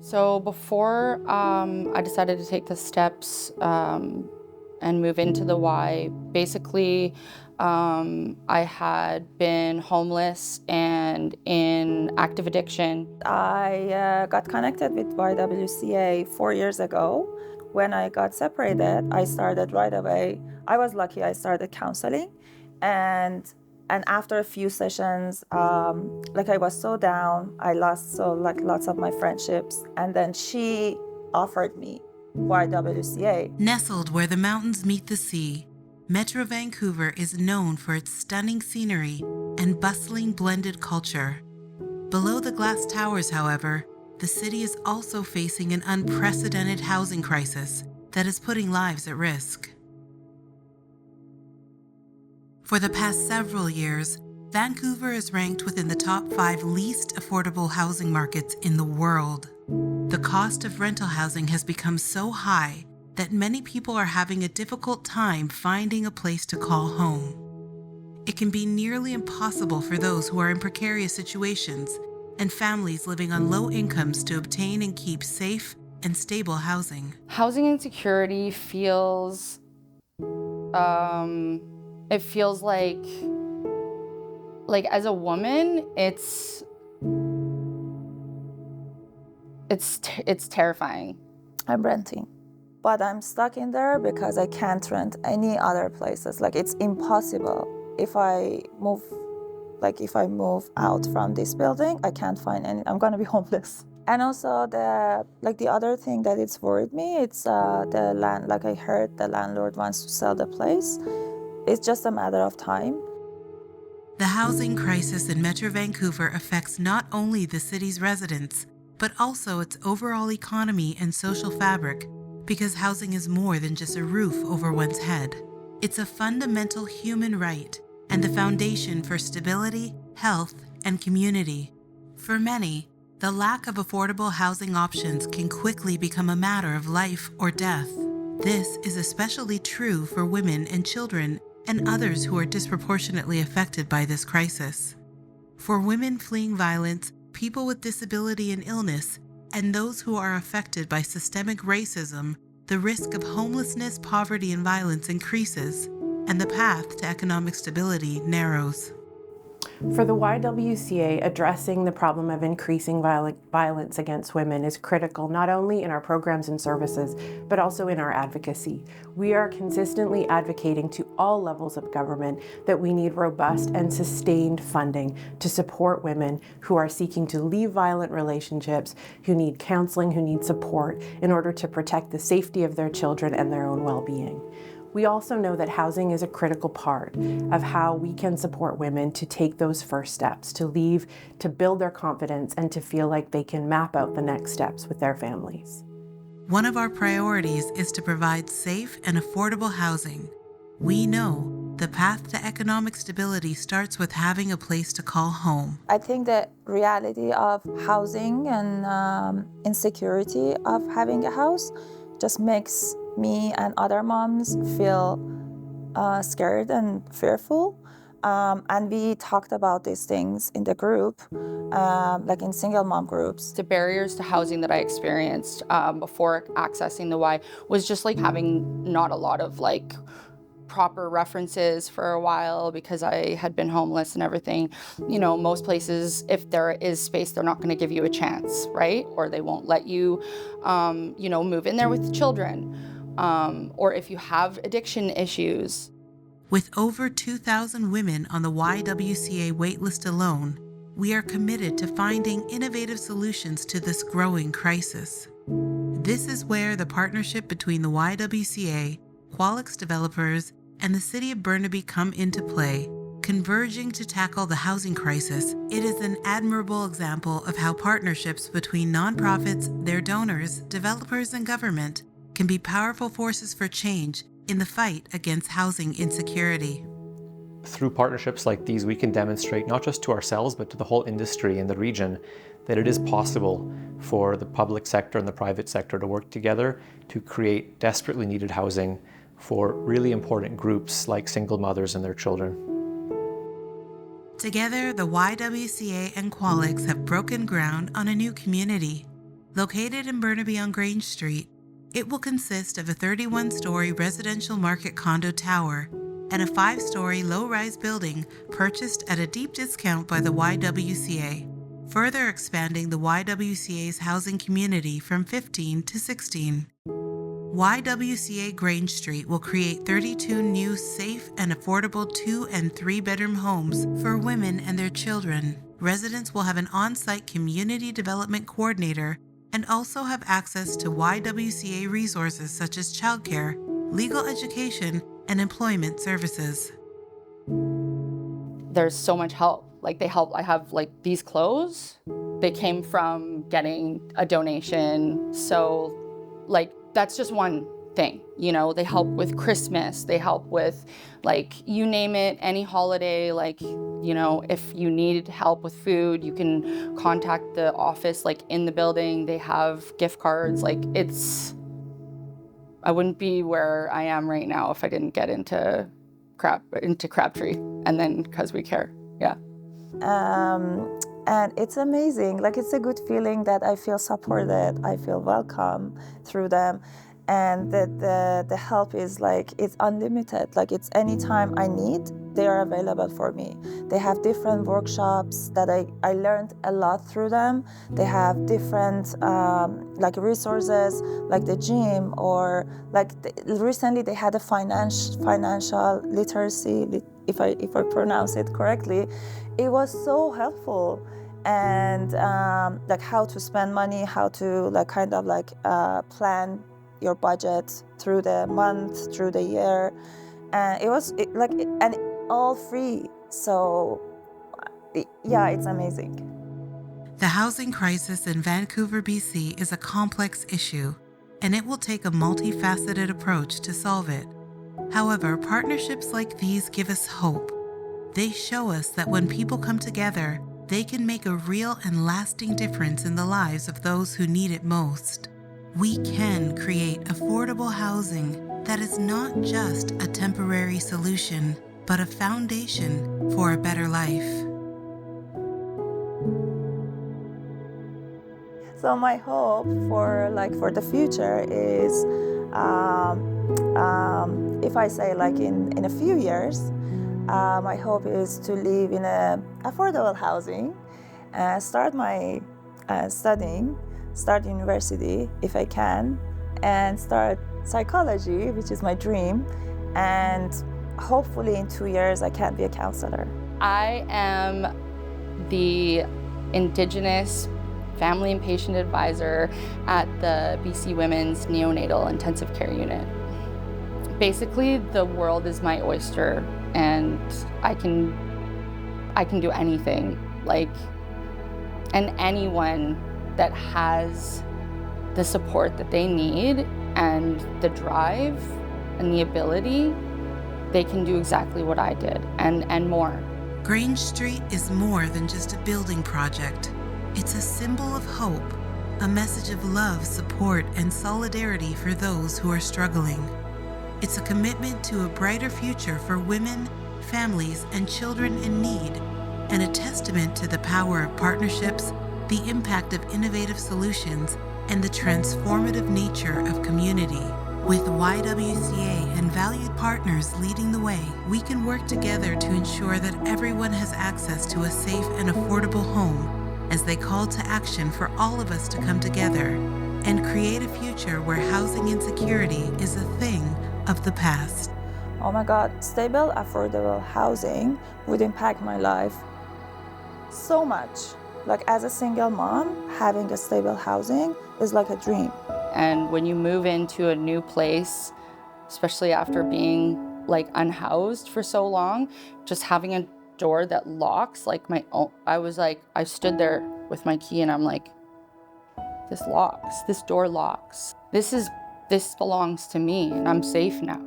So before I decided to take the steps and move into the Y, basically I had been homeless and in active addiction. I got connected with YWCA 4 years ago. When I got separated, I started right away. I was lucky. I started counseling, and after a few sessions, I was so down. I lost lots of my friendships, and then she offered me YWCA. Nestled where the mountains meet the sea, Metro Vancouver is known for its stunning scenery and bustling blended culture. Below the glass towers, however, the city is also facing an unprecedented housing crisis that is putting lives at risk. For the past several years, Vancouver is ranked within the top 5 least affordable housing markets in the world. The cost of rental housing has become so high that many people are having a difficult time finding a place to call home. It can be nearly impossible for those who are in precarious situations and families living on low incomes to obtain and keep safe and stable housing. Housing insecurity feels, it feels like as a woman, it's terrifying. I'm renting, but I'm stuck in there because I can't rent any other places. It's impossible. If I move out from this building, I can't find any. I'm gonna be homeless. And also the other thing that it's worried me, it's the land. I heard the landlord wants to sell the place. It's just a matter of time. The housing crisis in Metro Vancouver affects not only the city's residents, but also its overall economy and social fabric, because housing is more than just a roof over one's head. It's a fundamental human right and the foundation for stability, health, and community. For many, the lack of affordable housing options can quickly become a matter of life or death. This is especially true for women and children and others who are disproportionately affected by this crisis. For women fleeing violence, people with disability and illness, and those who are affected by systemic racism, the risk of homelessness, poverty, and violence increases, and the path to economic stability narrows. For the YWCA, addressing the problem of increasing violence against women is critical not only in our programs and services, but also in our advocacy. We are consistently advocating to all levels of government that we need robust and sustained funding to support women who are seeking to leave violent relationships, who need counseling, who need support in order to protect the safety of their children and their own well-being. We also know that housing is a critical part of how we can support women to take those first steps, to leave, to build their confidence, and to feel like they can map out the next steps with their families. One of our priorities is to provide safe and affordable housing. We know the path to economic stability starts with having a place to call home. I think the reality of housing and insecurity of having a house just makes me and other moms feel scared and fearful. And we talked about these things in the group, in single mom groups. The barriers to housing that I experienced before accessing the Y was just having not a lot of proper references for a while because I had been homeless and everything. You know, most places, if there is space, they're not going to give you a chance, right? Or they won't let you, move in there with the children. Or if you have addiction issues. With over 2,000 women on the YWCA waitlist alone, we are committed to finding innovative solutions to this growing crisis. This is where the partnership between the YWCA, Qualix developers, and the City of Burnaby come into play. Converging to tackle the housing crisis, it is an admirable example of how partnerships between nonprofits, their donors, developers, and government can be powerful forces for change in the fight against housing insecurity. Through partnerships like these, we can demonstrate not just to ourselves, but to the whole industry in the region that it is possible for the public sector and the private sector to work together to create desperately needed housing for really important groups like single mothers and their children. Together, the YWCA and Qualix have broken ground on a new community. Located in Burnaby on Grange Street, it will consist of a 31-story residential market condo tower and a 5-story low-rise building purchased at a deep discount by the YWCA, further expanding the YWCA's housing community from 15 to 16. YWCA Grange Street will create 32 new safe and affordable 2- and 3-bedroom homes for women and their children. Residents will have an on-site community development coordinator and also have access to YWCA resources such as childcare, legal education, and employment services. There's so much help. Like they help. I have like these clothes. They came from getting a donation. So like that's just one thing, you know. They help with Christmas. They help with like you name it, any holiday. Like, you know, if you need help with food, you can contact the office like in the building. They have gift cards. Like I wouldn't be where I am right now if I didn't get into Crabtree, and then because we care. Yeah. And it's amazing. Like it's a good feeling that I feel supported, I feel welcome through them, and that the help is like it's unlimited. Like it's anytime I need, they are available for me. They have different workshops that I learned a lot through them. They have different like resources, like the gym, or like recently they had a financial literacy, if I pronounce it correctly. It was so helpful, and like how to spend money, how to like kind of like plan your budget through the month, through the year, and and all free. So yeah, it's amazing. The housing crisis in Vancouver, BC is a complex issue, and it will take a multifaceted approach to solve it. However, partnerships like these give us hope. They show us that when people come together, they can make a real and lasting difference in the lives of those who need it most. We can create affordable housing that is not just a temporary solution, but a foundation for a better life. So my hope for the future is, if I say like in a few years, my hope is to live in a affordable housing, start my studying, start university if I can, and start psychology, which is my dream, and hopefully in 2 years I can be a counselor. I am the Indigenous Family and Patient Advisor at the BC Women's Neonatal Intensive Care Unit. Basically, the world is my oyster, and I can do anything. Like, and anyone that has the support that they need and the drive and the ability, they can do exactly what I did and more. Grange Street is more than just a building project. It's a symbol of hope, a message of love, support, and solidarity for those who are struggling. It's a commitment to a brighter future for women, families, and children in need, and a testament to the power of partnerships, the impact of innovative solutions, and the transformative nature of community. With YWCA and valued partners leading the way, we can work together to ensure that everyone has access to a safe and affordable home, as they call to action for all of us to come together and create a future where housing insecurity is a thing of the past. Oh my God, stable, affordable housing would impact my life so much. Like as a single mom, having a stable housing is like a dream. And when you move into a new place, especially after being like unhoused for so long, just having a door that locks, like my own, I stood there with my key and I'm like, this locks, this door locks. This belongs to me and I'm safe now.